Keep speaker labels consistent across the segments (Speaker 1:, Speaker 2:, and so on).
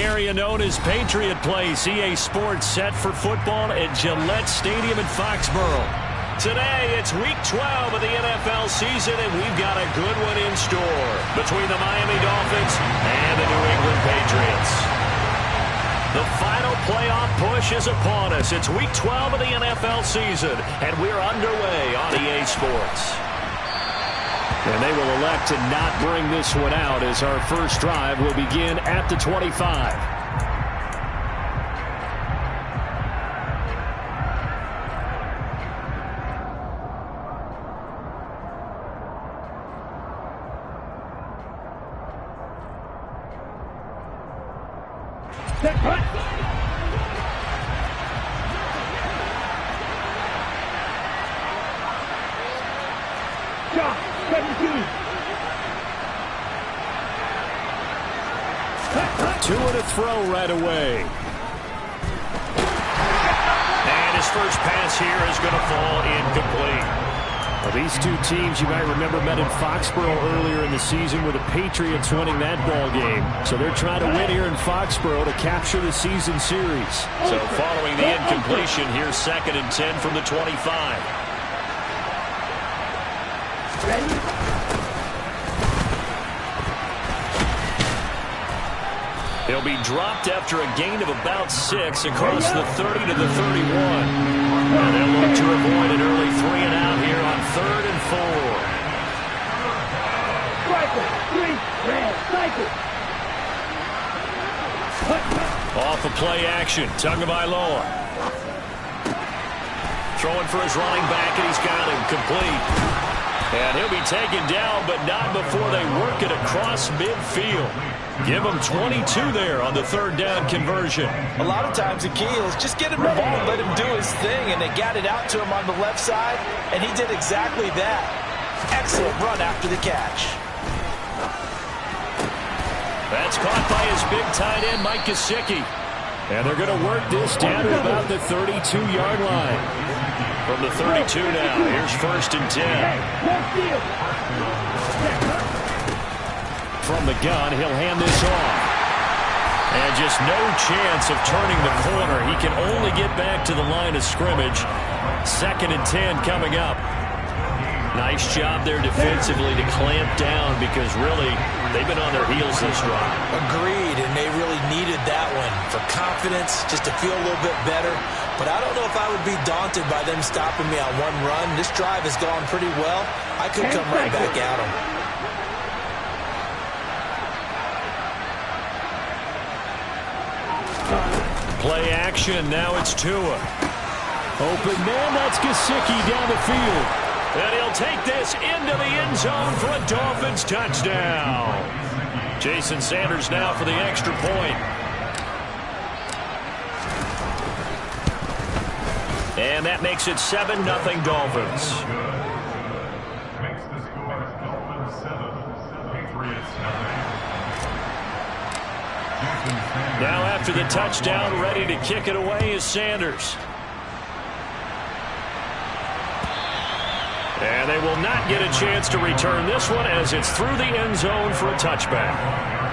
Speaker 1: area known as Patriot Place. EA Sports set for football at Gillette Stadium in Foxborough. Today, it's Week 12 of the NFL season, and we've got a good one in store between the Miami Dolphins and the New England Patriots. The final playoff push is upon us. It's Week 12 of the NFL season, and we're underway on EA Sports. And they will elect to not bring this one out as our first drive will begin at the 25. Two and a throw right away. And his first pass here is going to fall incomplete. Well, these two teams, you might remember, met in Foxborough earlier in the season with the Patriots winning that ball game. So they're trying to win here in Foxborough to capture the season series. So following the incompletion, here's 2nd and 10 from the 25. Ready? He'll be dropped after a gain of about 6 across the 30 to the 31. And they'll look to avoid an early 3 and out here on 3rd and 4. Off of play action, Tagovailoa. Throwing for his running back, and he's got him complete. And he'll be taken down, but not before they work it across midfield. Give him 22 there on the 3rd down conversion.
Speaker 2: A lot of times the key is just get him the ball, let him do his thing, and they got it out to him on the left side, and he did exactly that. Excellent run after the catch. That's caught by his big tight end, Mike Gesicki. And they're going to work this down to about the 32-yard line. From the 32 now, here's 1st and 10. From the gun, he'll hand this off. And just no chance of turning the corner. He can only get back to the line of scrimmage. 2nd and 10 coming up. Nice job there defensively to clamp down because really they've been on their heels this run. Agreed, and they really needed that one for confidence, just to feel a little bit better. But I don't know if I would be daunted by them stopping me on one run. This drive has gone pretty well. I could come right back at them.
Speaker 1: Play action, now it's Tua. Open man, that's Gesicki down the field. And he'll take this into the end zone for a Dolphins touchdown. Jason Sanders now for the extra point. And that makes it 7-0 Dolphins. Now after the touchdown, ready to kick it away is Sanders. And they will not get a chance to return this one as it's through the end zone for a touchback.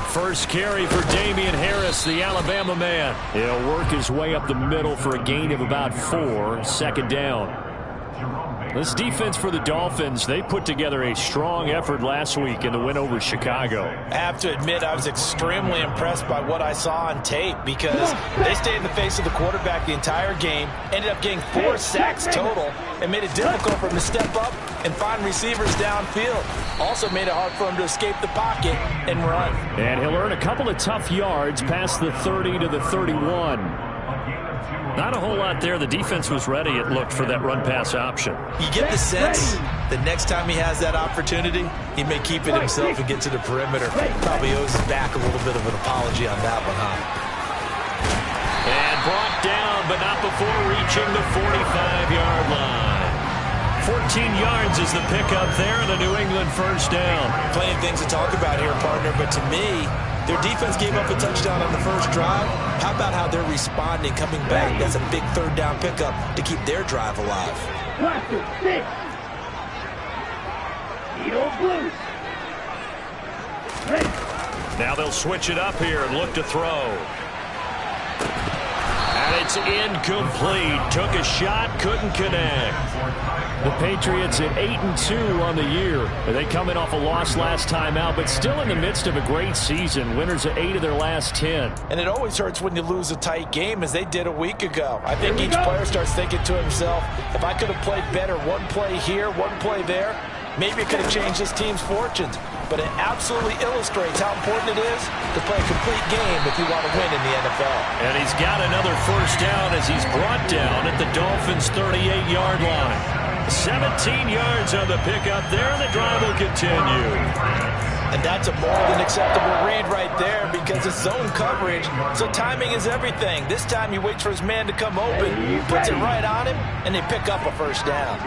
Speaker 1: First carry for Damian Harris, the Alabama man. He'll work his way up the middle for a gain of about 4, 2nd down. This defense for the Dolphins, they put together a strong effort last week in the win over Chicago.
Speaker 2: I have to admit, I was extremely impressed by what I saw on tape because they stayed in the face of the quarterback the entire game, ended up getting 4 sacks total, and made it difficult for him to step up and find receivers downfield. Also made it hard for him to escape the pocket and run.
Speaker 1: And he'll earn a couple of tough yards past the 30 to the 31. Not a whole lot there. The defense was ready, it looked, for that run-pass option.
Speaker 2: You get the sense the next time he has that opportunity, he may keep it himself and get to the perimeter. Probably owes his back a little bit of an apology on that one, huh?
Speaker 1: And brought down, but not before reaching the 45-yard line. 14 yards is the pickup there, and a New England first down.
Speaker 3: Plenty of things to talk about here, partner, but to me, their defense gave up a touchdown on the first drive. How about how they're responding, coming back? That's a big third down pickup to keep their drive alive.
Speaker 1: Now they'll switch it up here and look to throw. And it's incomplete. Took a shot, couldn't connect.
Speaker 2: The Patriots at 8-2 on the year. They come in off a loss last time out, but still in the midst of a great season. Winners of 8 of their last 10.
Speaker 3: And it always hurts when you lose a tight game, as they did a week ago. I think each player starts thinking to himself, if I could have played better one play here, one play there, maybe it could have changed this team's fortunes. But it absolutely illustrates how important it is to play a complete game if you want to win in the NFL.
Speaker 1: And he's got another first down as he's brought down at the Dolphins' 38-yard line. 17 yards on the pickup there, and the drive will continue.
Speaker 3: And that's a more than acceptable read right there because it's zone coverage, so timing is everything. This time he waits for his man to come open, puts it right on him, and they pick up a first down.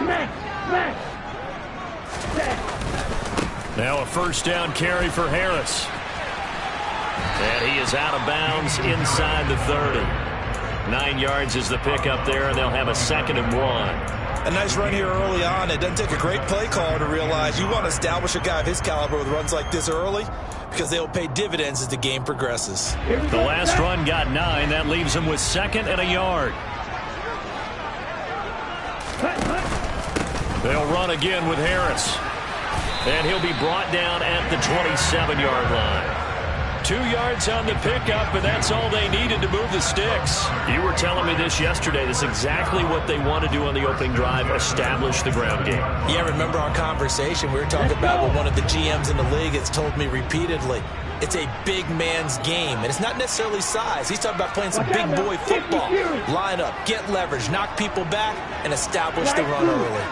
Speaker 1: Now a first down carry for Harris. And he is out of bounds inside the 30. 9 yards is the pickup there, and they'll have a 2nd and 1.
Speaker 3: A nice run here early on. It doesn't take a great play caller to realize you want to establish a guy of his caliber with runs like this early because they'll pay dividends as the game progresses.
Speaker 1: The last run got 9. That leaves him with 2nd and a yard. They'll run again with Harris. And he'll be brought down at the 27-yard line. 2 yards on the pickup, and that's all they needed to move the sticks. You were telling me this yesterday. This is exactly what they want to do on the opening drive, establish the ground game.
Speaker 3: Yeah, remember our conversation? We were talking about what one of the GMs in the league has told me repeatedly. It's a big man's game, and it's not necessarily size. He's talking about playing some big boy football. Line up, get leverage, knock people back, and establish the run early.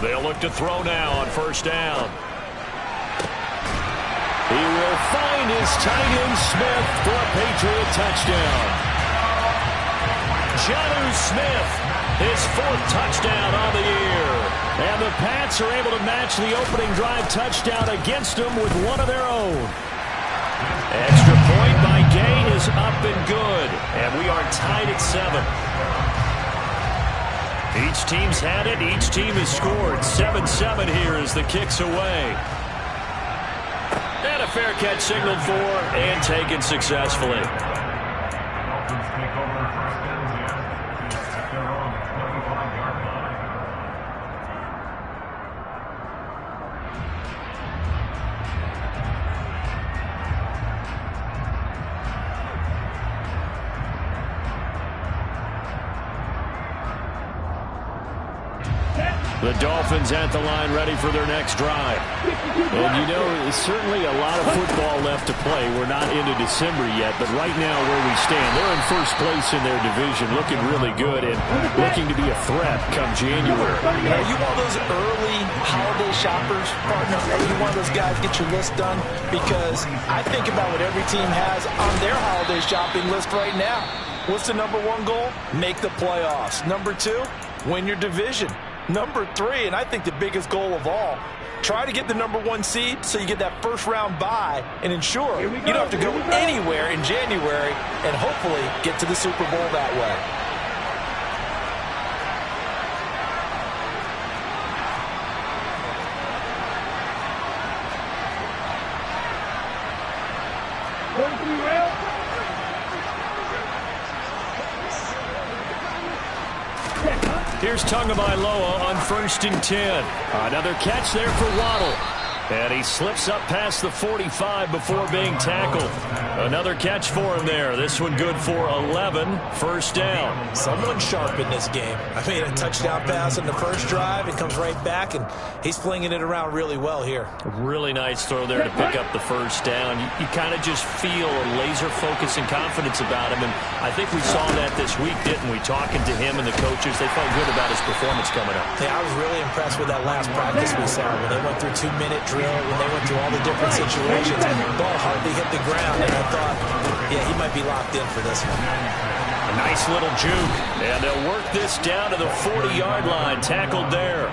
Speaker 1: They'll look to throw now on first down. He will find his tight end Smith for a Patriot touchdown. Jonnu Smith, his 4th touchdown on the year. And the Pats are able to match the opening drive touchdown against them with one of their own. Extra point by Gay is up and good. And we are tied at 7. Each team's had it. Each team has scored. 7-7 here as the kick's away. And a fair catch signaled for and taken successfully. The Dolphins at the line ready for their next drive.
Speaker 2: And you know, there's certainly a lot of football left to play. We're not into December yet, but right now where we stand, they're in first place in their division, looking really good and looking to be a threat come January.
Speaker 3: Are you one of those early holiday shoppers, partner? Are you one of those guys get your list done? Because I think about what every team has on their holiday shopping list right now. What's the number 1 goal? Make the playoffs. Number 2, win your division. Number 3, and I think the biggest goal of all, try to get the number 1 seed so you get that first round bye and ensure you don't have to go anywhere in January and hopefully get to the Super Bowl that way.
Speaker 1: Here's Tagovailoa on 1st and 10. Another catch there for Waddle. And he slips up past the 45 before being tackled. Another catch for him there. This one good for 11. First down.
Speaker 3: Someone sharp in this game. I mean, a touchdown pass on the first drive. It comes right back, and he's flinging it around really well here.
Speaker 1: Really nice throw there to pick up the first down. You kind of just feel a laser focus and confidence about him, and I think we saw that this week, didn't we? Talking to him and the coaches, they felt good about his performance coming up.
Speaker 3: Yeah, I was really impressed with that last practice we saw when they went through 2-minute drill, when they went through all the different situations. The ball hardly hit the ground, and I thought, yeah, he might be locked in for this one.
Speaker 1: A
Speaker 2: Nice little juke. And they'll work this down to the 40-yard line. Tackled there.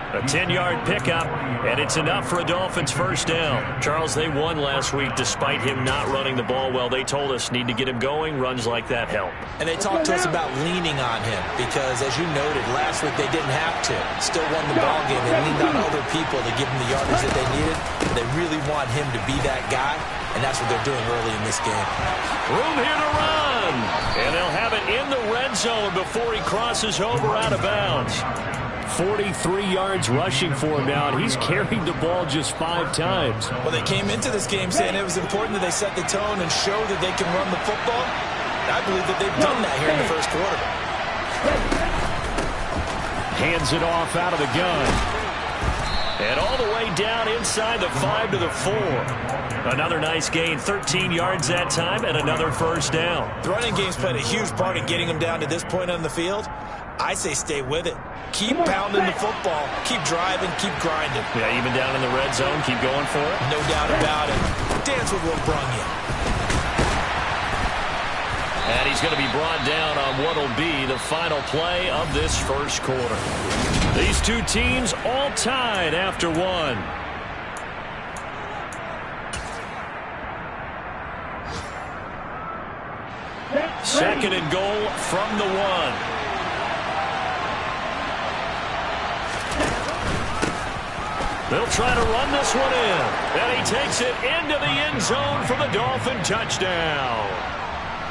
Speaker 2: A 10-yard pickup, and it's enough for a Dolphins first down. Charles, they won last week despite him not running the ball well. They told us need to get him going. Runs like that help.
Speaker 3: And they talked to us about leaning on him because, as you noted, last week they didn't have to. Still won the ball game. They leaned on other people to give them the yardage that they needed. They really want him to be that guy, and that's what they're doing early in this game.
Speaker 2: Room here to run. And they'll have it in the red zone before he crosses over out of bounds. 43 yards rushing for him now, and he's carried the ball just 5 times.
Speaker 3: Well, they came into this game saying it was important that they set the tone and show that they can run the football. I believe that they've done that here in the first quarter.
Speaker 2: Hands it off out of the gun. And all the way down inside the 5 to the 4. Another nice gain, 13 yards that time, and another first down.
Speaker 3: The running game's played a huge part in getting them down to this point on the field. I say stay with it. Keep pounding the football. Keep driving. Keep grinding.
Speaker 2: Yeah, even down in the red zone, keep going for it.
Speaker 3: No doubt about it. Dance with what brung you.
Speaker 2: And he's going to be brought down on what will be the final play of this first quarter. These two teams all tied after one. Second and goal from the 1. They'll try to run this one in. And he takes it into the end zone for the Dolphin touchdown.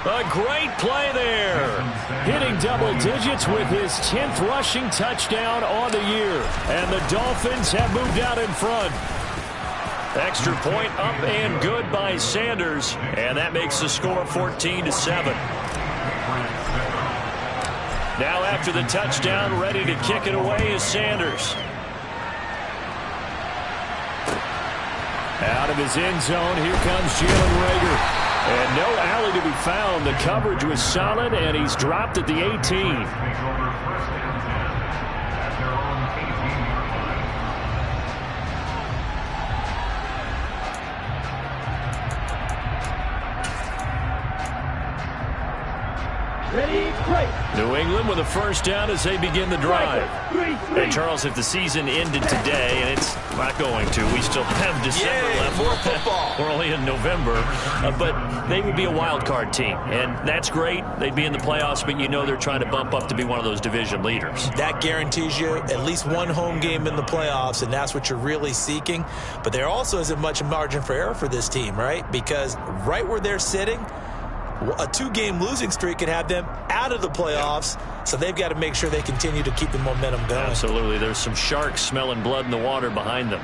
Speaker 2: A great play there. Hitting double digits with his 10th rushing touchdown on the year. And the Dolphins have moved out in front. Extra point up and good by Sanders. And that makes the score 14-7. Now after the touchdown, ready to kick it away is Sanders. Out of his end zone, here comes Jalen Reagor. And no alley to be found. The coverage was solid, and he's dropped at the 18. New England with a first down as they begin the drive. And Charles, if the season ended today, and it's not going to, we still have December left.
Speaker 3: More football.
Speaker 2: We're only in November, but they would be a wild card team, and that's great. They'd be in the playoffs, but you know they're trying to bump up to be one of those division leaders.
Speaker 3: That guarantees you at least one home game in the playoffs, and that's what you're really seeking. But there also isn't much margin for error for this team, right? Because right where they're sitting, a 2-game losing streak could have them out of the playoffs, so they've got to make sure they continue to keep the momentum going.
Speaker 2: Absolutely. There's some sharks smelling blood in the water behind them.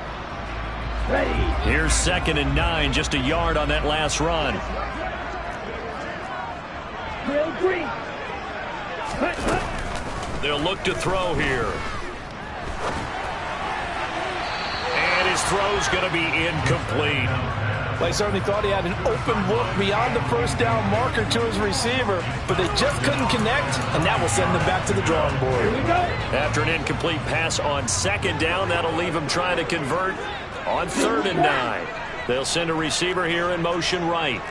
Speaker 2: Here's 2nd and 9, just a yard on that last run. They'll look to throw here. And his throw's going to be incomplete.
Speaker 3: Well, he certainly thought he had an open look beyond the first down marker to his receiver, but they just couldn't connect, and that will send them back to the drawing board. Here we go.
Speaker 2: After an incomplete pass on 2nd down, that'll leave him trying to convert on 3rd and 9. They'll send a receiver here in motion right.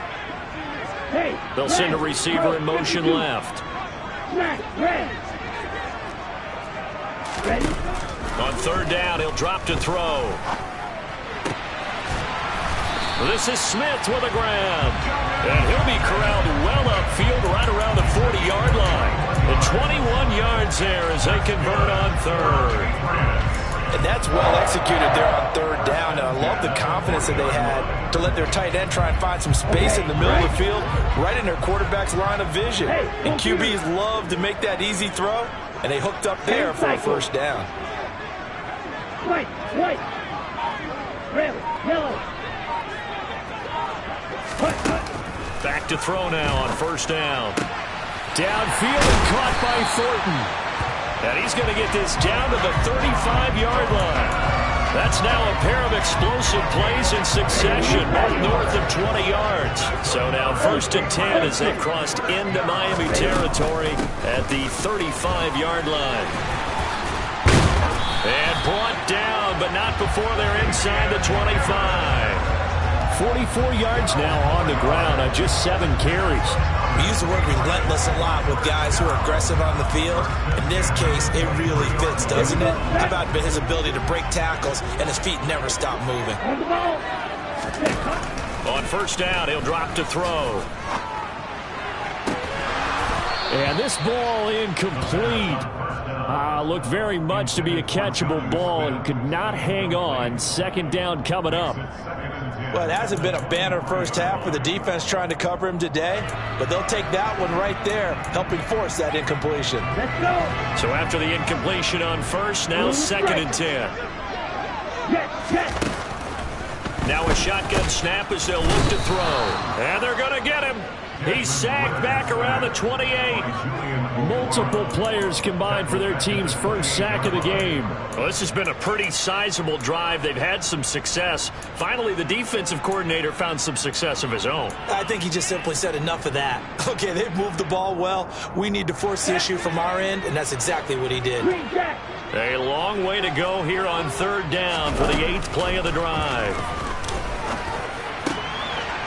Speaker 2: They'll send a receiver in motion left. On 3rd down, he'll drop to throw. This is Smith with a grab. And he'll be corralled well upfield right around the 40-yard line. And 21 yards there as they convert on 3rd.
Speaker 3: And that's well executed there on 3rd down. And I love the confidence that they had to let their tight end try and find some space in the middle of the field, right in their quarterback's line of vision. And QBs love to make that easy throw, and they hooked up there for a first down.
Speaker 2: Back to throw now on 1st down. Downfield and caught by Thornton. And he's going to get this down to the 35-yard line. That's now a pair of explosive plays in succession, both north of 20 yards. So now 1st and 10 as they've crossed into Miami territory at the 35-yard line. And brought down, but not before they're inside the 25. 44 yards now on the ground on just 7 carries.
Speaker 3: We use the word relentless a lot with guys who are aggressive on the field. In this case, it really fits, doesn't it? How about his ability to break tackles and his feet never stop moving?
Speaker 1: On first down, he'll drop to throw.
Speaker 2: And this ball incomplete. Looked very much to be a catchable ball. He could not hang on. Second down coming up.
Speaker 3: Well, it hasn't been a banner first half for the defense trying to cover him today, but they'll take that one right there, helping force that incompletion.
Speaker 1: Let's go. So after the incompletion on first, now second and 10. Now a shotgun snap as they'll look to throw. And they're going to get him. He's sacked back around the 28.
Speaker 2: Multiple players combined for their team's first sack of the game.
Speaker 1: Well, this has been a pretty sizable drive. They've had some success. Finally, the defensive coordinator found some success of his own.
Speaker 3: I think he just simply said enough of that. Okay, they've moved the ball well. We need to force the issue from our end, and that's exactly what he did.
Speaker 1: A long way to go here on third down for the 8th play of the drive.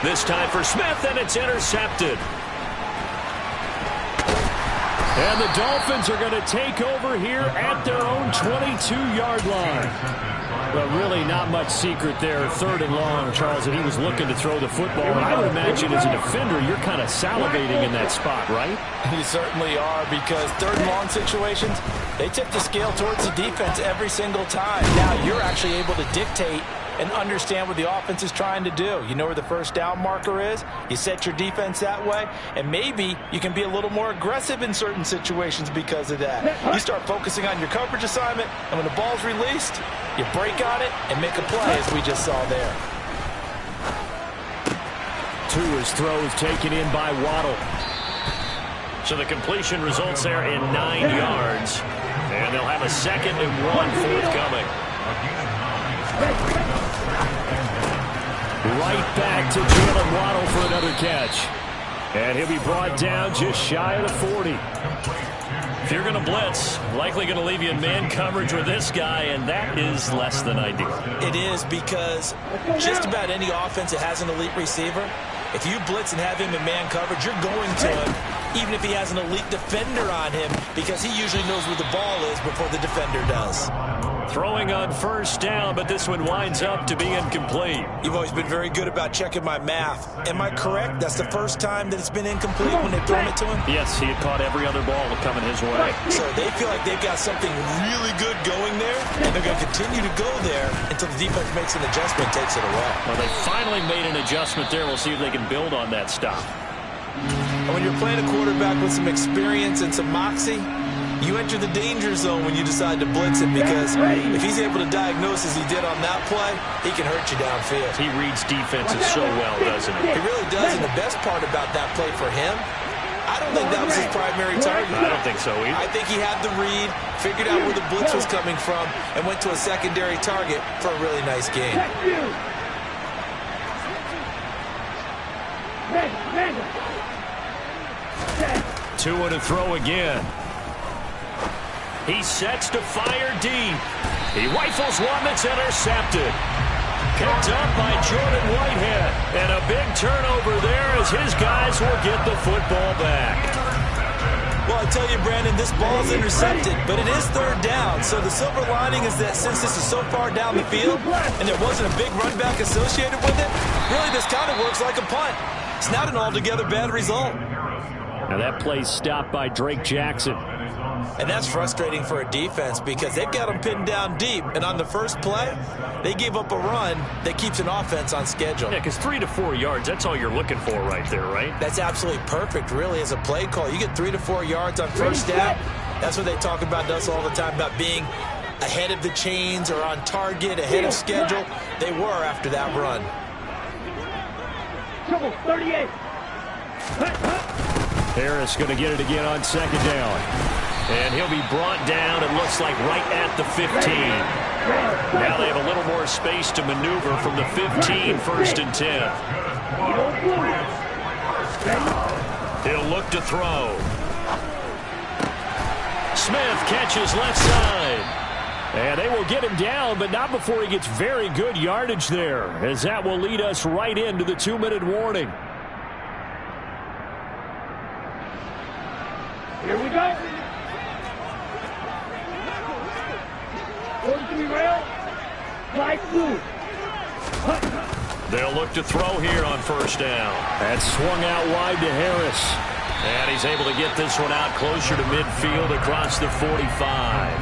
Speaker 1: This time for Smith, and it's intercepted.
Speaker 2: And the Dolphins are going to take over here at their own 22-yard line. But really not much secret there. Third and long, Charles, and he was looking to throw the football. And I would imagine as a defender, you're kind of salivating in that spot, right?
Speaker 3: You certainly are, because third and long situations, they tip the scale towards the defense every single time. Now you're actually able to dictate and understand what the offense is trying to do. You know where the first down marker is. You set your defense that way, and maybe you can be a little more aggressive in certain situations because of that. You start focusing on your coverage assignment, and when the ball's released, you break on it and make a play, as we just saw there.
Speaker 2: Tua's throw is taken in by Waddle.
Speaker 1: So the completion results there in 9 yards, and they'll have a 2nd and 1 forthcoming.
Speaker 2: Right back to Jalen Waddle for another catch. And he'll be brought down just shy of the 40.
Speaker 1: If you're going to blitz, likely going to leave you in man coverage with this guy, and that is less than ideal.
Speaker 3: It is, because just about any offense that has an elite receiver, if you blitz and have him in man coverage, you're going to him, even if he has an elite defender on him, because he usually knows where the ball is before the defender does.
Speaker 1: Throwing on first down, but this one winds up to be incomplete.
Speaker 3: You've always been very good about checking my math. Am I correct? That's the first time that it's been incomplete when they've thrown it to him?
Speaker 1: Yes, he had caught every other ball coming his way.
Speaker 3: So they feel like they've got something really good going there, and they're going to continue to go there until the defense makes an adjustment, takes it away.
Speaker 1: Well, they finally made an adjustment there. We'll see if they can build on that stop.
Speaker 3: And when you're playing a quarterback with some experience and some moxie, you enter the danger zone when you decide to blitz him, because if he's able to diagnose as he did on that play, he can hurt you downfield.
Speaker 1: He reads defenses so well, doesn't he?
Speaker 3: He really does, and the best part about that play for him, I don't think that was his primary target.
Speaker 1: I don't think so either.
Speaker 3: I think he had the read, figured out where the blitz was coming from, and went to a secondary target for a really nice game.
Speaker 1: Tua to throw again. He sets to fire deep. He rifles one that's intercepted. Picked up by Jordan Whitehead. And a big turnover there as his guys will get the football back.
Speaker 3: Well, I tell you, Brandon, this ball is intercepted, but it is third down. So the silver lining is that since this is so far down the field and there wasn't a big run back associated with it, really this kind of works like a punt. It's not an altogether bad result.
Speaker 2: Now that play stopped by Drake Jackson.
Speaker 3: And that's frustrating for a defense, because they've got them pinned down deep. And on the first play, they gave up a run that keeps an offense on schedule.
Speaker 1: Yeah, because 3 to 4 yards, that's all you're looking for right there, right?
Speaker 3: That's absolutely perfect, really, as a play call. You get 3 to 4 yards on first down. That's what they talk about to us all the time, about being ahead of the chains or on target, ahead of schedule. They were after that run.
Speaker 2: 38. Harris going to get it again on second down.
Speaker 1: And he'll be brought down, it looks like, right at the 15. Now they have a little more space to maneuver from the 15, 1st and 10. He'll look to throw. Smith catches left side.
Speaker 2: And they will get him down, but not before he gets very good yardage there, as that will lead us right into the 2-minute warning.
Speaker 1: They'll look to throw here on first down.
Speaker 2: That's swung out wide to Harris.
Speaker 1: And he's able to get this one out closer to midfield across the 45.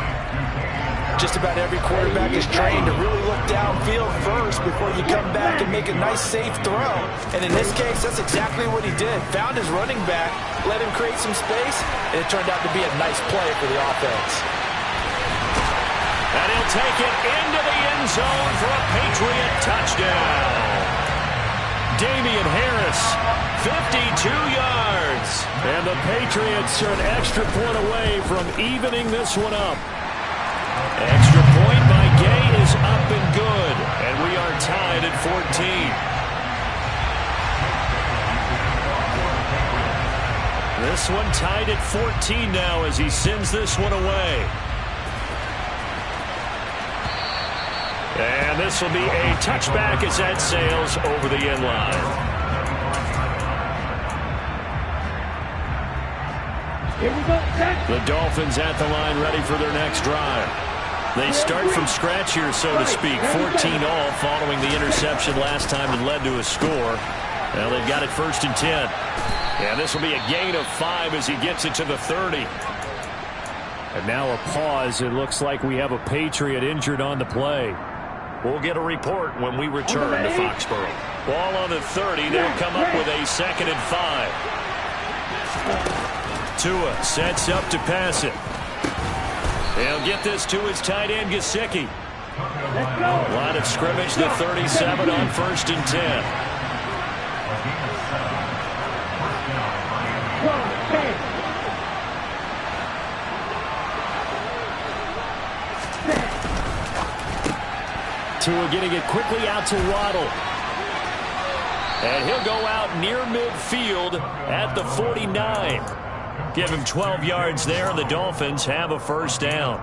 Speaker 3: Just about every quarterback is trained to really look downfield first before you come back and make a nice, safe throw. And in this case, that's exactly what he did. Found his running back, let him create some space, and it turned out to be a nice play for the offense.
Speaker 1: And he'll take it into the end zone for a Patriot touchdown. Damian Harris, 52 yards.
Speaker 2: And the Patriots are an extra point away from evening this one up.
Speaker 1: Extra point by Gay is up and good. And we are tied at 14. This one tied at 14 now as he sends this one away. And this will be a touchback as that sails over the end line.
Speaker 4: Here we go.
Speaker 1: The Dolphins at the line ready for their next drive. They start from scratch here, so to speak. 14-all following the interception last time that led to a score. Now they've got it 1st and 10. And this will be a gain of 5 as he gets it to the 30.
Speaker 2: And now a pause. It looks like we have a Patriot injured on the play.
Speaker 1: We'll get a report when we return to Foxborough. Ball on the 30. They'll come up with a 2nd and 5. Tua sets up to pass it. He'll get this to his tight end, Gesicki. Line of scrimmage, the 37 on 1st and 10.
Speaker 2: Tua getting it quickly out to Waddle.
Speaker 1: And he'll go out near midfield at the 49. Give him 12 yards there, and the Dolphins have a 1st down.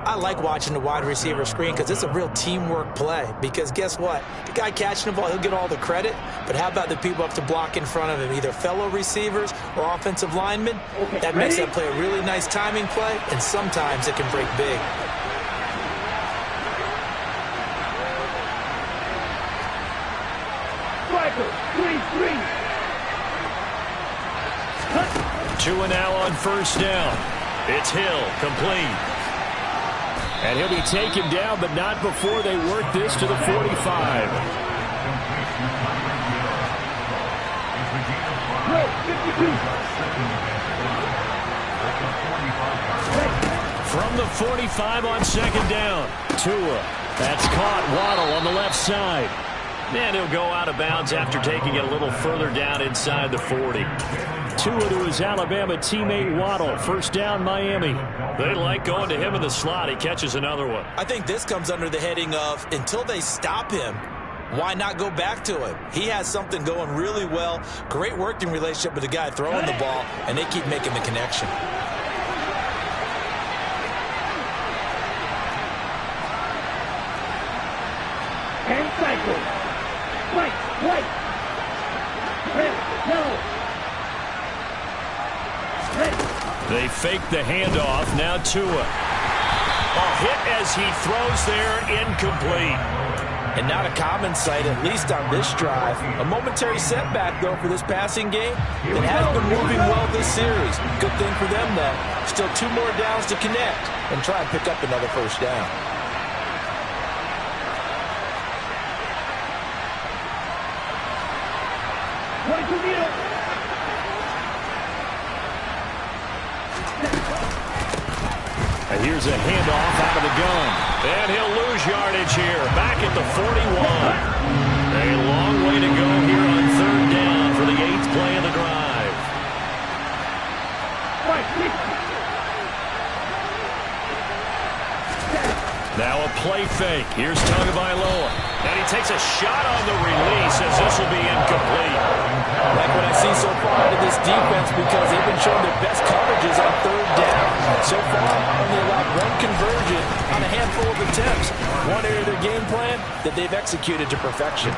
Speaker 3: I like watching the wide receiver screen because it's a real teamwork play. Because guess what? The guy catching the ball, he'll get all the credit. But how about the people up to block in front of him, either fellow receivers or offensive linemen? That makes that play a really nice timing play, and sometimes it can break big.
Speaker 1: Tua now on 1st down. It's Hill, complete.
Speaker 2: And he'll be taken down, but not before they work this to the 45.
Speaker 1: From the 45 on 2nd down.
Speaker 2: Tua, that's caught. Waddle on the left side.
Speaker 1: And he'll go out of bounds after taking it a little further down inside the 40.
Speaker 2: Tua to his Alabama teammate Waddle. 1st down, Miami.
Speaker 1: They like going to him in the slot. He catches another one.
Speaker 3: I think this comes under the heading of until they stop him, why not go back to him? He has something going really well. Great working relationship with the guy throwing the ball, and they keep making the connection.
Speaker 4: And cycle. Right. No.
Speaker 1: They fake the handoff. Now Tua. A hit as he throws there, incomplete.
Speaker 3: And not a common sight, at least on this drive. A momentary setback, though, for this passing game. It has been moving well this series. Good thing for them, though. Still 2 more downs to connect and try and pick up another 1st down.
Speaker 1: And here's a handoff out of the gun. And he'll lose yardage here. Back at the 41. A long way to go here on 3rd down for the 8th play of the drive. Now a play fake. Here's Tagovailoa. And he takes a shot on the release as this will be incomplete.
Speaker 3: Like what I see so far out of this defense because they've been showing their best coverages on 3rd down. So far, only allowed 1 conversion on a handful of attempts. One area of their game plan that they've executed to perfection.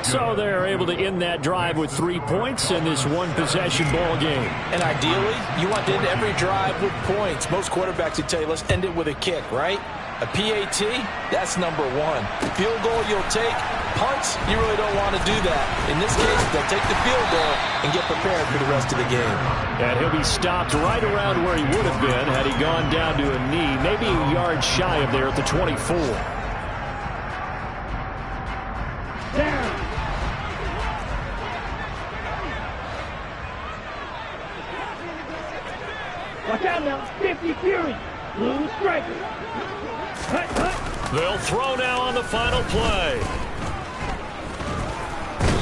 Speaker 2: So they're able to end that drive with 3 points in this 1-possession ball game.
Speaker 3: And ideally, you want to end every drive with points. Most quarterbacks would tell you, let's end it with a kick, right? A PAT, that's number one. Field goal you'll take. Punts, you really don't want to do that. In this case, they'll take the field goal and get prepared for the rest of the game.
Speaker 2: And he'll be stopped right around where he would have been had he gone down to a knee, maybe a yard shy of there at the 24.
Speaker 4: Down. Watch out now, 50 Fury. Blue striker. Hut, hut.
Speaker 1: They'll throw now on the final play.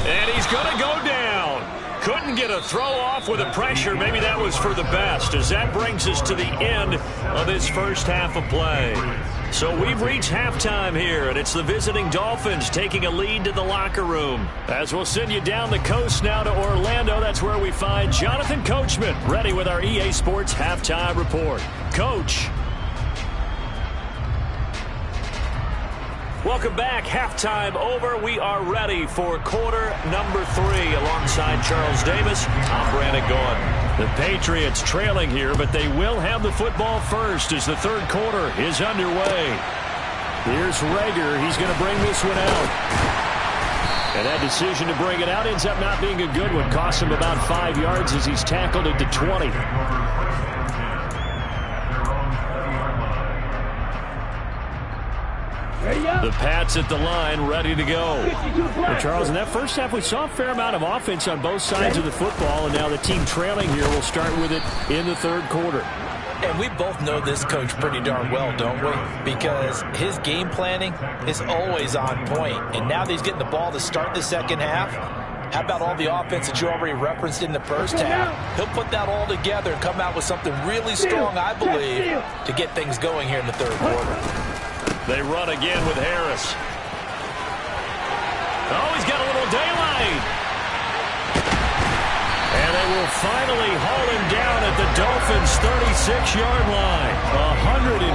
Speaker 1: And he's going to go down. Couldn't get a throw off with the pressure. Maybe that was for the best, as that brings us to the end of this first half of play. So we've reached halftime here, and it's the visiting Dolphins taking a lead to the locker room. As we'll send you down the coast now to Orlando, that's where we find Jonathan Coachman, ready with our EA Sports halftime report. Coach. Welcome back. Halftime over. We are ready for quarter number 3. Alongside Charles Davis, I'm Brandon Gaudin. The Patriots trailing here, but they will have the football first as the third quarter is underway. Here's Rager. He's going to bring this one out. And that decision to bring it out ends up not being a good one. Costs him about 5 yards as he's tackled at the 20. The Pats at the line, ready to go. Well, Charles, in that first half, we saw a fair amount of offense on both sides of the football, and now the team trailing here will start with it in the third quarter.
Speaker 3: And we both know this coach pretty darn well, don't we? Because his game planning is always on point. And now that he's getting the ball to start the second half, how about all the offense that you already referenced in the first half? He'll put that all together and come out with something really strong, I believe, to get things going here in the third quarter.
Speaker 1: They run again with Harris. Oh, he's got a little daylight. And they will finally haul him down at the Dolphins' 36-yard line.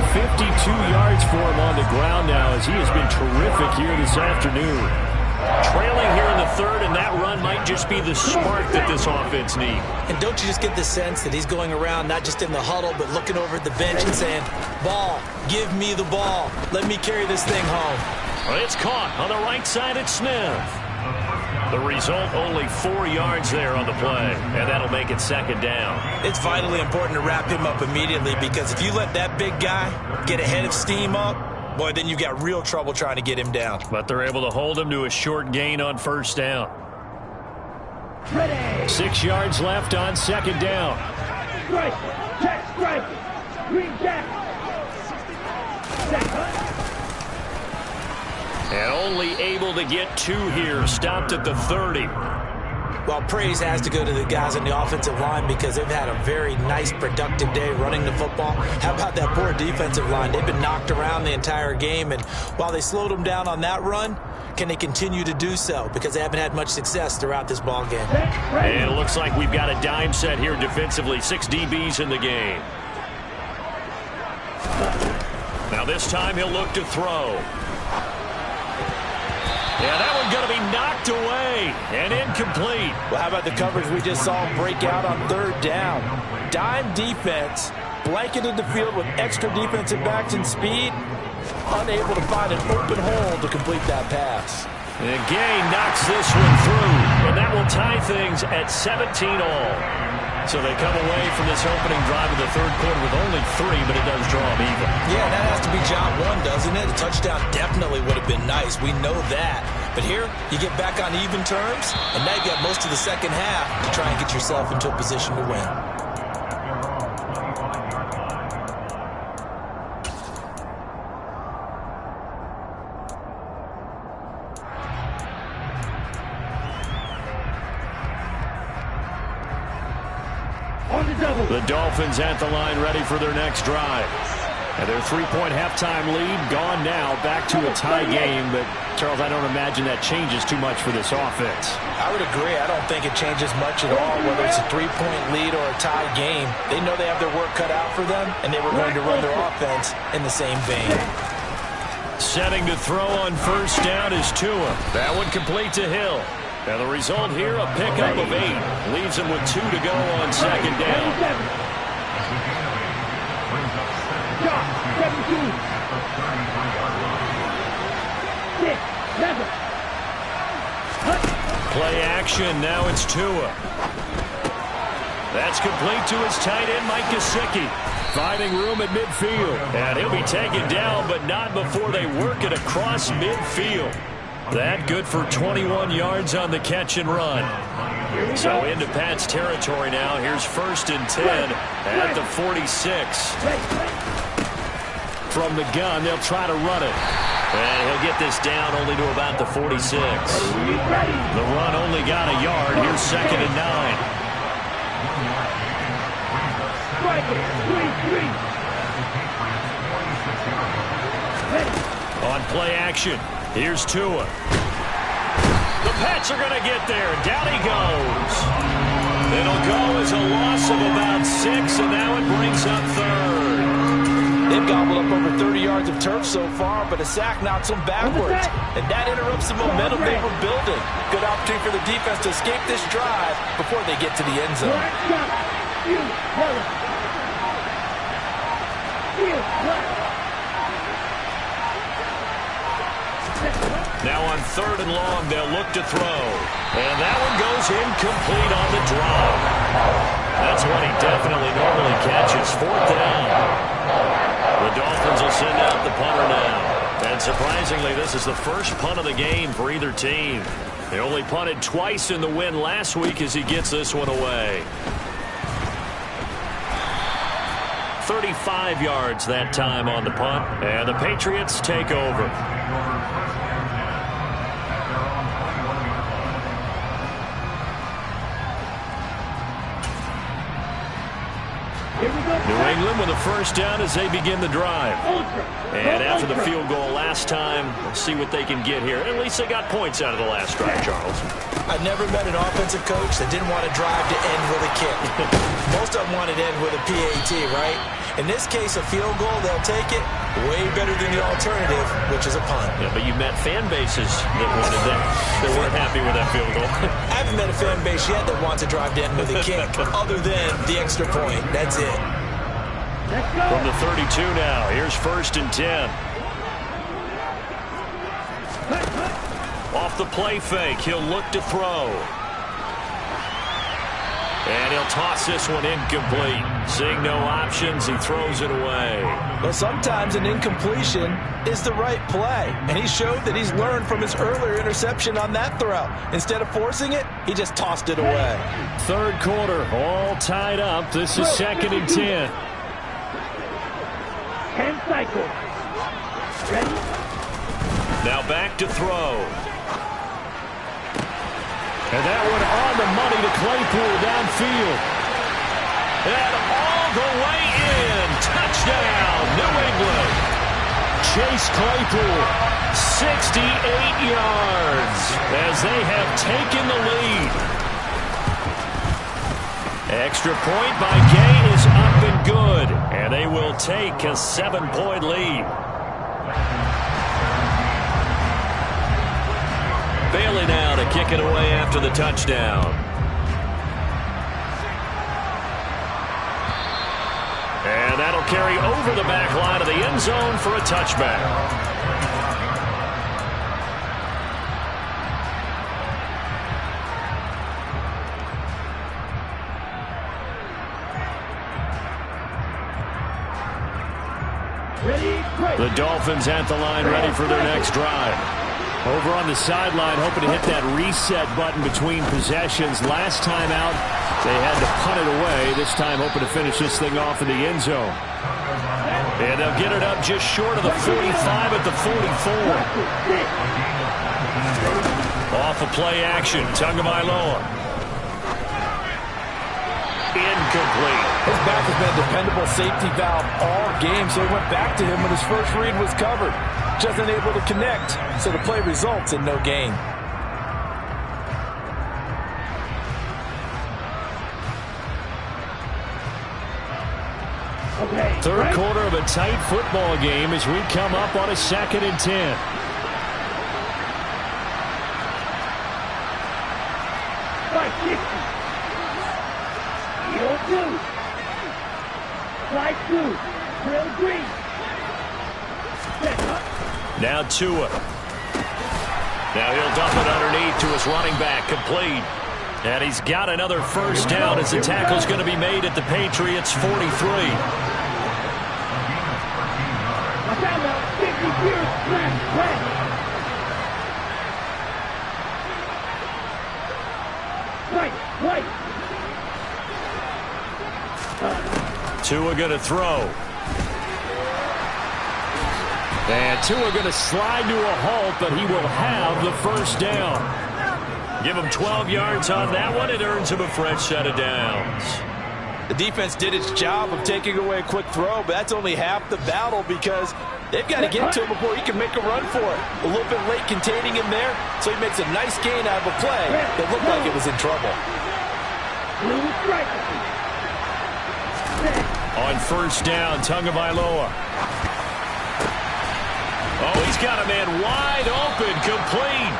Speaker 1: 152 yards for him on the ground now, as he has been terrific here this afternoon. Trailing here in the third, and that run might just be the spark that this offense needs.
Speaker 3: And don't you just get the sense that he's going around not just in the huddle, but looking over at the bench and saying, ball, give me the ball. Let me carry this thing home.
Speaker 1: Well, it's caught on the right side at Smith. The result, only 4 yards there on the play, and that'll make it second down.
Speaker 3: It's vitally important to wrap him up immediately, because if you let that big guy get ahead of steam up, boy, then you got real trouble trying to get him down.
Speaker 1: But they're able to hold him to a short gain on first down.
Speaker 2: 6 yards left on second down.
Speaker 4: Strike. Check. Strike. Green jack.
Speaker 1: And only able to get 2 here. Stopped at the 30.
Speaker 3: Well, praise has to go to the guys on the offensive line, because they've had a very nice, productive day running the football. How about that poor defensive line? They've been knocked around the entire game, and while they slowed them down on that run, can they continue to do so? Because they haven't had much success throughout this ball game.
Speaker 1: And it looks like we've got a dime set here defensively. 6 DBs in the game. Now this time he'll look to throw. Yeah, that one's going to be knocked away and incomplete.
Speaker 3: Well, how about the coverage we just saw him break out on third down? Dime defense, blanketed the field with extra defensive backs and speed, unable to find an open hole to complete that pass.
Speaker 1: And Gay knocks this one through, and that will tie things at 17 all. So they come away from this opening drive of the third quarter with only 3, but it does draw them even.
Speaker 3: Yeah, that has to be job 1, doesn't it? A touchdown definitely would have been nice. We know that. But here, you get back on even terms, and now you got most of the second half to try and get yourself into a position to win.
Speaker 2: The Dolphins at the line, ready for their next drive. And their 3-point halftime lead gone now, back to a tie game. But, Charles, I don't imagine that changes too much for this offense.
Speaker 3: I would agree. I don't think it changes much at all, whether it's a 3-point lead or a tie game. They know they have their work cut out for them, and they were going to run their offense in the same vein.
Speaker 1: Setting to throw on first down is Tua. That one complete to Hill. And the result here, a pickup of 8. Leaves him with 2 to go on second down.
Speaker 2: action. Now it's Tua. That's complete to his tight end, Mike Gesicki. Finding room at midfield. And he'll be taken down, but not before they work it across midfield. That good for 21 yards on the catch and run. So into Pat's territory now. Here's 1st and 10 at the 46. From the gun, they'll try to run it. And he'll get this down only to about the 46. The run only got a yard. Here's 2nd and 9. On play action, here's Tua. The Pats are going to get there. Down he goes. It'll go as a loss of about 6, and now it brings up 3rd.
Speaker 3: They've gobbled up over 30 yards of turf so far, but a sack knocks them backwards. And that interrupts the momentum they were building. Good opportunity for the defense to escape this drive before they get to the end zone.
Speaker 2: Now on 3rd and long, they'll look to throw. And that one goes incomplete on the drop. That's what he definitely normally catches. 4th down. The Dolphins will send out the punter now. And surprisingly, this is the first punt of the game for either team. They only punted twice in the win last week as he gets this one away. 35 yards that time on the punt. And the Patriots take over. New England with a 1st down as they begin the drive. And after the field goal last time, we'll see what they can get here. At least they got points out of the last drive, Charles.
Speaker 3: I've never met an offensive coach that didn't want to drive to end with a kick. Most of them wanted to end with a PAT, right? In this case, a field goal, they'll take it. Way better than the alternative, which is a punt.
Speaker 2: Yeah, but you met fan bases that wanted that. They weren't happy with that field goal.
Speaker 3: I haven't met a fan base yet that wants to drive to end with a kick, other than the extra point. That's it.
Speaker 2: From the 32 now, here's 1st and 10. Off the play fake, he'll look to throw. And he'll toss this one incomplete. Seeing no options, he throws it away.
Speaker 3: Well, sometimes an incompletion is the right play. And he showed that he's learned from his earlier interception on that throw. Instead of forcing it, he just tossed it away.
Speaker 2: 3rd quarter, all tied up. This is 2nd and 10.
Speaker 4: 10 cycles. Ready?
Speaker 2: Now back to throw. And that one on the money to Claypool downfield. And all the way in. Touchdown, New England. Chase Claypool, 68 yards as they have taken the lead. Extra point by Gay is up and good. And they will take a 7-point lead. Bailey now to kick it away after the touchdown. And that'll carry over the back line of the end zone for a touchback. The Dolphins at the line, ready for their next drive. Over on the sideline, hoping to hit that reset button between possessions. Last time out, they had to punt it away. This time, hoping to finish this thing off in the end zone. And they'll get it up just short of the 45 at the 44. Off of play action, Tagovailoa. Incomplete.
Speaker 3: His back has been a dependable safety valve all game, so he went back to him when his first read was covered. Just unable to connect, so the play results in no gain.
Speaker 2: Third quarter of a tight football game as we come up on a 2nd and 10. Now Tua. Now he'll dump it underneath to his running back, complete. And he's got another first down as the tackle's going to be made at the Patriots' 43. Tua going to throw. And Tua going to slide to a halt, but he will have the first down. Give him 12 yards on that one. It earns him a fresh set of downs.
Speaker 3: The defense did its job of taking away a quick throw, but that's only half the battle because they've got to get to him before he can make a run for it. A little bit late containing him there, so he makes a nice gain out of a play that looked like it was in trouble.
Speaker 2: On first down, Tagovailoa. Oh, he's got a man wide open, complete.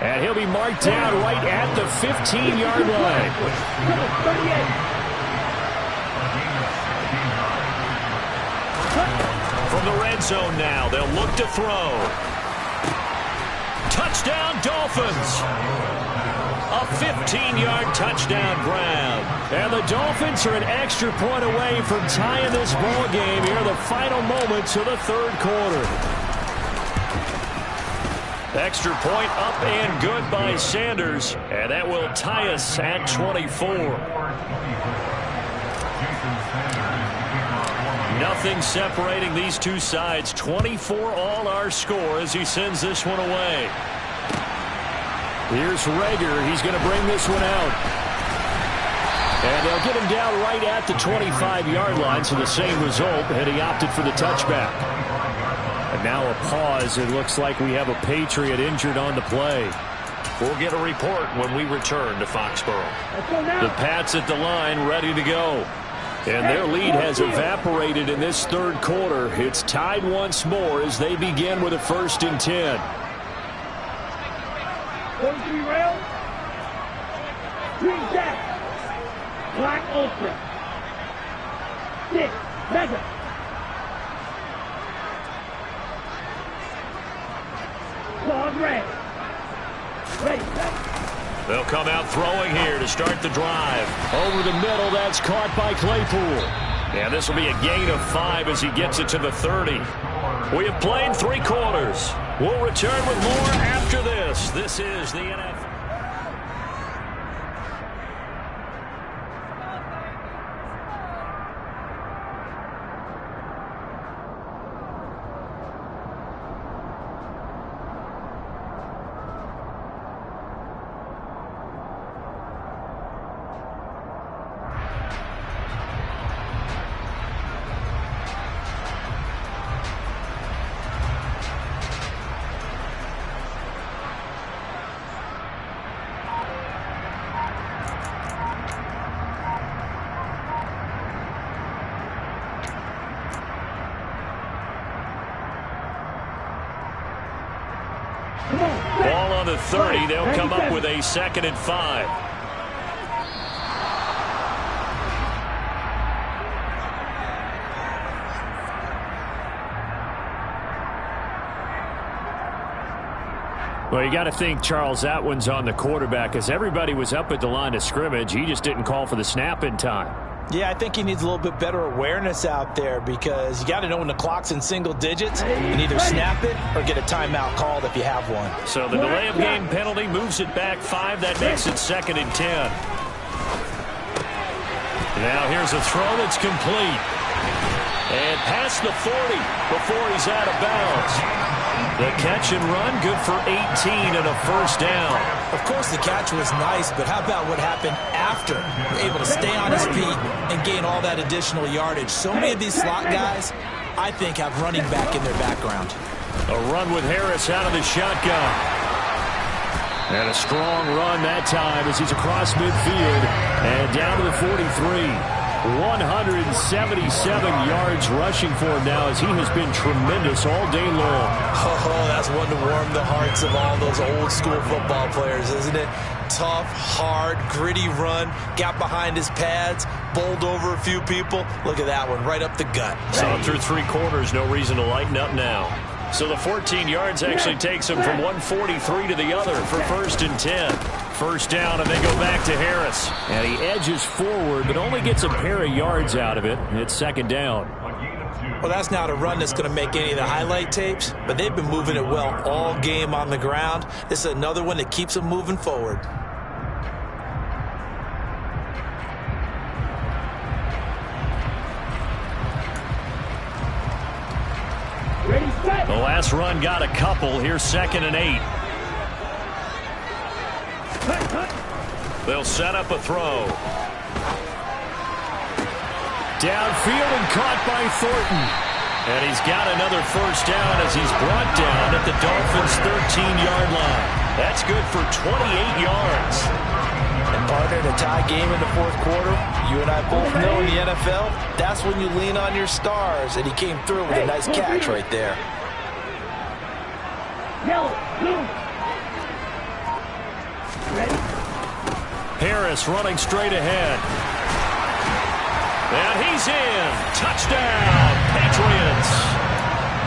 Speaker 2: And he'll be marked down right at the 15-yard line. From the red zone now, they'll look to throw. Touchdown, Dolphins. A 15-yard touchdown grab. And the Dolphins are an extra point away from tying this ball game here in the final moments of the third quarter. Extra point up and good by Sanders. And that will tie us at 24. Nothing separating these two sides. 24 all our score as he sends this one away. Here's Rager. He's going to bring this one out. And they'll get him down right at the 25-yard line, so the same result, and he opted for the touchback. And now a pause. It looks like we have a Patriot injured on the play. We'll get a report when we return to Foxborough. The Pats at the line, ready to go. And their lead has evaporated in this third quarter. It's tied once more as they begin with a 1st and 10.
Speaker 4: 43 rail. Green jack. Black ultra. 6 mega. Claws red. Ready.
Speaker 2: They'll come out throwing here to start the drive. Over the middle, that's caught by Claypool. And this will be a gain of 5 as he gets it to the 30. We have played 3 quarters. We'll return with more after this. This is the NFL. Ball on the 30. They'll come up with a 2nd and 5. Well, you got to think, Charles, that one's on the quarterback as everybody was up at the line of scrimmage. He just didn't call for the snap in time.
Speaker 3: Yeah, I think he needs a little bit better awareness out there because you got to know when the clock's in single digits and either snap it or get a timeout called if you have one.
Speaker 2: So the delay of game penalty moves it back 5. That makes it 2nd and 10. Now here's a throw that's complete. And past the 40 before he's out of bounds. The catch and run, good for 18 and a 1st down.
Speaker 3: Of course, the catch was nice, but how about what happened after? Able to stay on his feet and gain all that additional yardage. So many of these slot guys, I think, have running back in their background.
Speaker 2: A run with Harris out of the shotgun. And a strong run that time as he's across midfield and down to the 43. 177 yards rushing for him now as he has been tremendous all day long.
Speaker 3: Oh, that's one to warm the hearts of all those old school football players, isn't it? Tough, hard, gritty run, got behind his pads, bowled over a few people. Look at that one, right up the gut.
Speaker 2: So through 3 quarters, no reason to lighten up now. So the 14 yards actually takes him from 143 to the other for 1st and 10. First down, and they go back to Harris. And he edges forward, but only gets a pair of yards out of it. It's second down.
Speaker 3: Well, that's not a run that's going to make any of the highlight tapes, but they've been moving it well all game on the ground. This is another one that keeps them moving forward.
Speaker 2: The last run got a couple. Here's 2nd and 8. They'll set up a throw. Downfield and caught by Thornton. And he's got another first down as he's brought down at the Dolphins' 13-yard line. That's good for 28 yards.
Speaker 3: And partner, in a tie game in the fourth quarter, you and I both know in the NFL, that's when you lean on your stars. And he came through with a nice catch right there.
Speaker 2: Harris running straight ahead. And he's in. Touchdown, Patriots.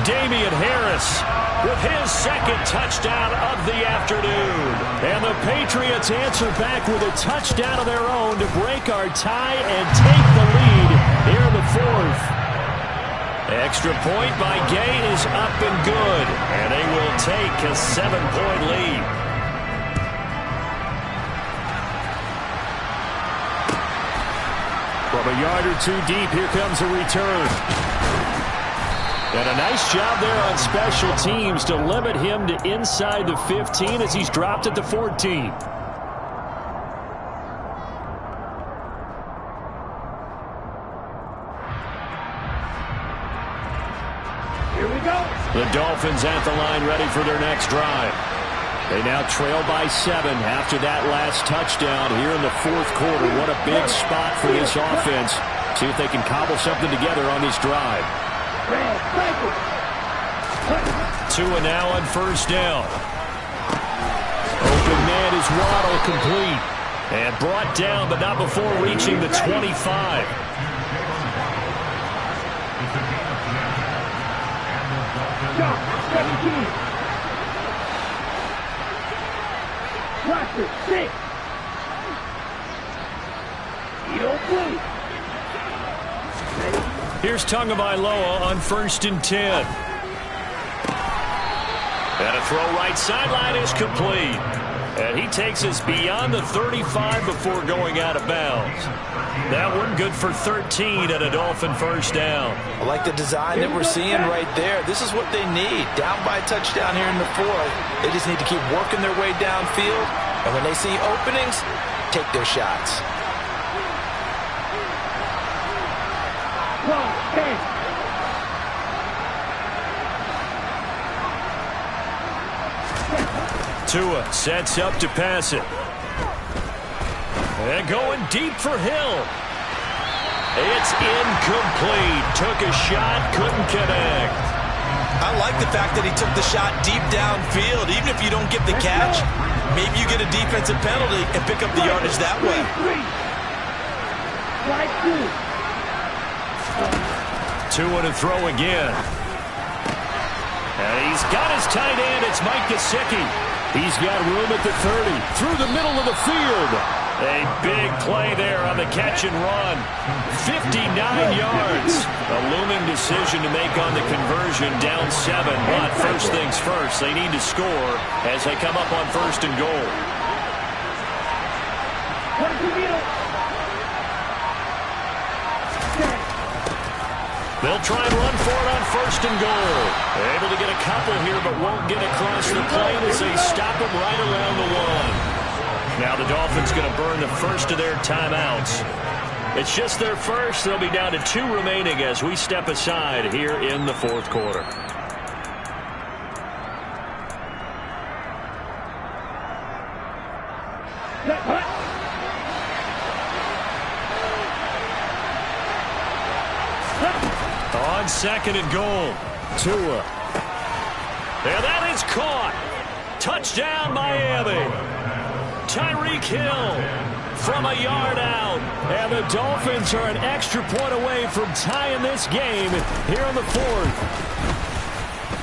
Speaker 2: Damian Harris with his second touchdown of the afternoon. And the Patriots answer back with a touchdown of their own to break our tie and take the lead here in the fourth. Extra point by Gay is up and good. And they will take a 7-point lead. From a yard or two deep, here comes a return. And a nice job there on special teams to limit him to inside the 15 as he's dropped at the 14.
Speaker 4: Here we go.
Speaker 2: The Dolphins at the line ready for their next drive. They now trail by 7 after that last touchdown here in the fourth quarter. What a big spot for this offense. See if they can cobble something together on this drive. Tua now on first down. Open man is Waddle, complete. And brought down, but not before reaching the 25.
Speaker 4: Stop. 17. Roster 6.
Speaker 2: Here's Tagovailoa on 1st and 10. And a throw right sideline is complete. And he takes us beyond the 35 before going out of bounds. That one good for 13 and a Dolphin first down.
Speaker 3: I like the design that we're seeing right there. This is what they need. Down by a touchdown here in the fourth. They just need to keep working their way downfield. And when they see openings, take their shots.
Speaker 2: Tua sets up to pass it. And going deep for Hill. It's incomplete. Took a shot, couldn't connect.
Speaker 3: I like the fact that he took the shot deep downfield. Even if you don't get the catch, maybe you get a defensive penalty and pick up the yardage that way.
Speaker 2: Tua to throw again. And he's got his tight end. It's Mike Gesicki. He's got room at the 30. Through the middle of the field. A big play there on the catch and run. 59 yards. A looming decision to make on the conversion, down 7. But first things first, they need to score as they come up on 1st and goal. They'll try and run for it on 1st and goal. They're able to get a couple here, but won't get across the plane as they stop him right around the 1. Now the Dolphins going to burn the first of their timeouts. It's just their first. They'll be down to 2 remaining as we step aside here in the fourth quarter. On 2nd and goal, Tua. And that is caught. Touchdown, Miami. Tyreek Hill from a yard out. And the Dolphins are an extra point away from tying this game here in the fourth.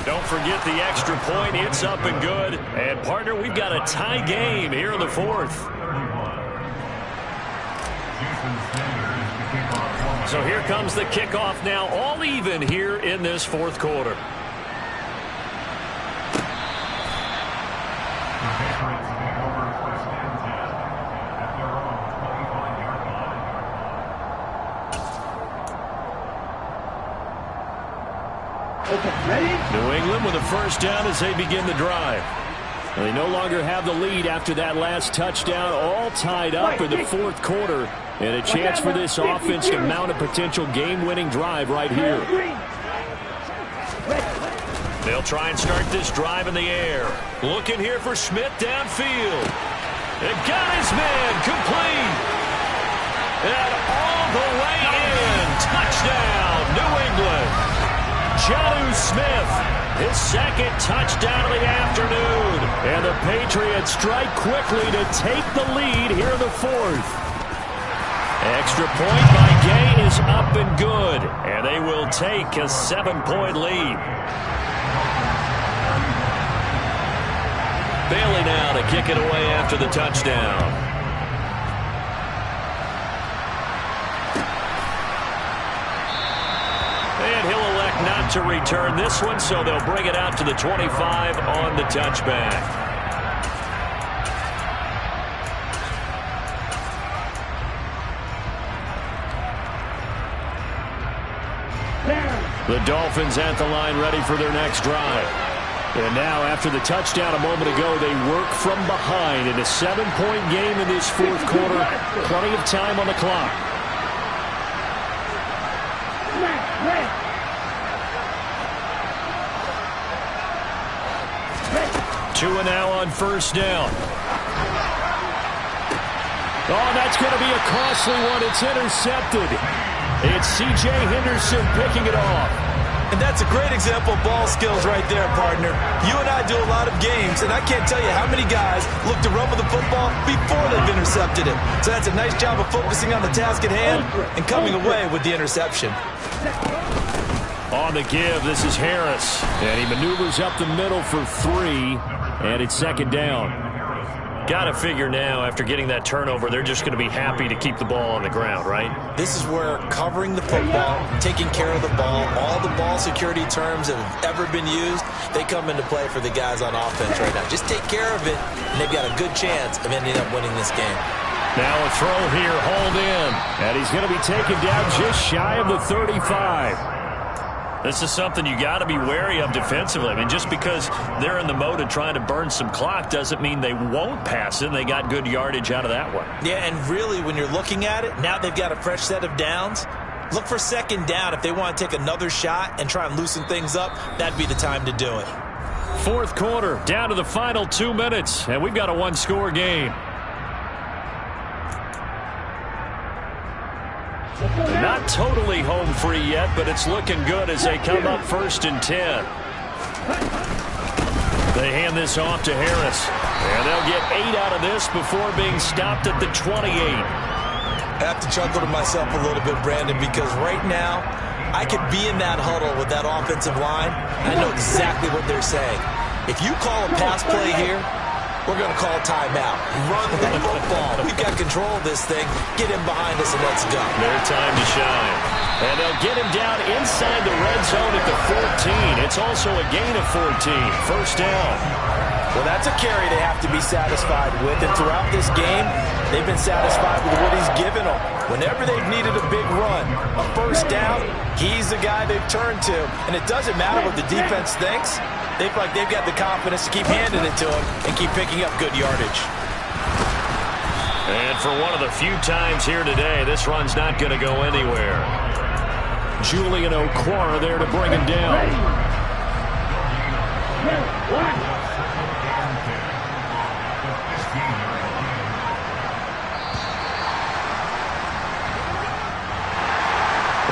Speaker 2: Don't forget the extra point. It's up and good. And, partner, we've got a tie game here in the fourth. So here comes the kickoff now, all even here in this fourth quarter. New England with a first down as they begin the drive. And they no longer have the lead after that last touchdown, all tied up in the fourth quarter. And a chance for this offense to mount a potential game-winning drive right here. They'll try and start this drive in the air. Looking here for Smith downfield. And got his man complete. And all the way in. Touchdown, New England. Jonnu Smith, his second touchdown of the afternoon. And the Patriots strike quickly to take the lead here in the fourth. Extra point by Gay is up and good. And they will take a 7-point lead. Bailey now to kick it away after the touchdown. And he'll elect not to return this one, so they'll bring it out to the 25 on the touchback. The Dolphins at the line ready for their next drive. And now after the touchdown a moment ago, they work from behind in a 7-point game in this fourth quarter. Plenty of time on the clock. Tua now on first down. Oh, that's going to be a costly one. It's intercepted. It's C.J. Henderson picking it off.
Speaker 3: And that's a great example of ball skills right there, partner. You and I do a lot of games, and I can't tell you how many guys look to run with the football before they've intercepted it. So that's a nice job of focusing on the task at hand and coming away with the interception.
Speaker 2: On the give, this is Harris. And he maneuvers up the middle for 3, and it's second down. Got to figure now, after getting that turnover, they're just going to be happy to keep the ball on the ground, right?
Speaker 3: This is where covering the football, taking care of the ball, all the ball security terms that have ever been used, they come into play for the guys on offense right now. Just take care of it, and they've got a good chance of ending up winning this game.
Speaker 2: Now a throw here, hauled in, and he's going to be taken down just shy of the 35. This is something you got to be wary of defensively. I mean, just because they're in the mode of trying to burn some clock doesn't mean they won't pass it. And they got good yardage out of that one.
Speaker 3: Yeah, and really, when you're looking at it, now they've got a fresh set of downs. Look for second down. If they want to take another shot and try and loosen things up, that'd be the time to do it.
Speaker 2: Fourth quarter, down to the final 2 minutes, and we've got a one-score game. Not totally home free yet, but it's looking good as they come up 1st and 10. They hand this off to Harris, and they'll get 8 out of this before being stopped at the 28.
Speaker 3: I have to chuckle to myself a little bit, Brandon, because right now I could be in that huddle with that offensive line, and I know exactly what they're saying. If you call a pass play here, we're going to call timeout. Run the football. We've got control of this thing. Get him behind us and let's go.
Speaker 2: Their time to shine. And they'll get him down inside the red zone at the 14. It's also a gain of 14. First down.
Speaker 3: Well, that's a carry they have to be satisfied with. And throughout this game, they've been satisfied with what he's given them. Whenever they've needed a big run, a first down, he's the guy they've turned to. And it doesn't matter what the defense thinks. They feel like they've got the confidence to keep handing it to him and keep picking up good yardage.
Speaker 2: And for one of the few times here today, this run's not going to go anywhere. Julian Okwara there to bring him down.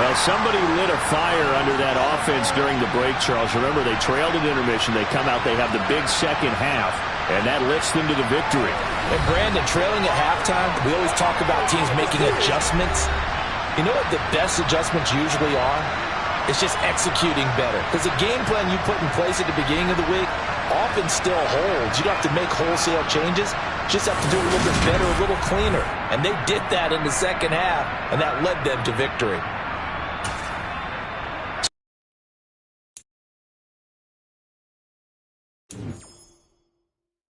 Speaker 2: Well, somebody lit a fire under that offense during the break, Charles. Remember, they trailed at intermission. They come out, they have the big second half, and that lifts them to the victory.
Speaker 3: And, Brandon, trailing at halftime, we always talk about teams making adjustments. You know what the best adjustments usually are? It's just executing better. Because the game plan you put in place at the beginning of the week often still holds. You don't have to make wholesale changes. You just have to do it a little bit better, a little cleaner. And they did that in the second half, and that led them to victory.